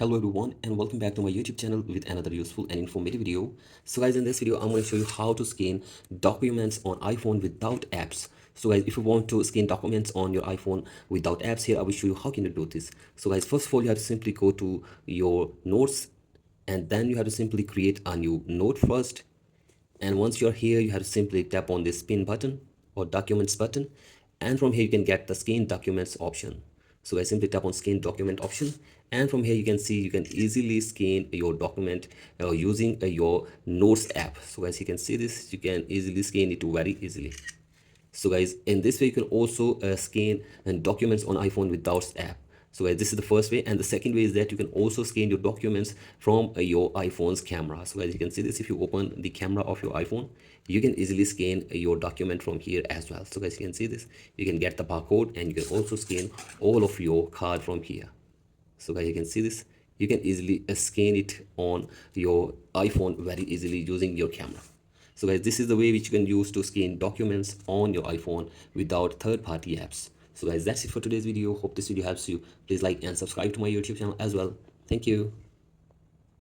Hello everyone and welcome back to my YouTube channel with another useful and informative video. So guys, in this video I'm going to show you how to scan documents on iPhone without apps. So guys, if you want to scan documents on your iPhone without apps, here I will show you how can you do this. So guys, first of all you have to simply go to your notes and then you have to simply create a new note first. And once you're here, you have to simply tap on this pin button or documents button, and from here you can get the scan documents option. So I simply tap on scan document option, and from here you can see you can easily scan your document using your notes app. So as you can see this, you can easily scan it very easily. So guys, in this way you can also scan and documents on iPhone without app. So guys, this is the first way, and the second way is that you can also scan your documents from your iPhone's camera. So as you can see this, if you open the camera of your iPhone, you can easily scan your document from here as well. So guys, you can see this, you can get the barcode and you can also scan all of your card from here. So guys, you can see this, you can easily scan it on your iPhone very easily using your camera. So guys, this is the way which you can use to scan documents on your iPhone without third-party apps. So guys, that's it for today's video. Hope this video helps you. Please like and subscribe to my YouTube channel as well. Thank you.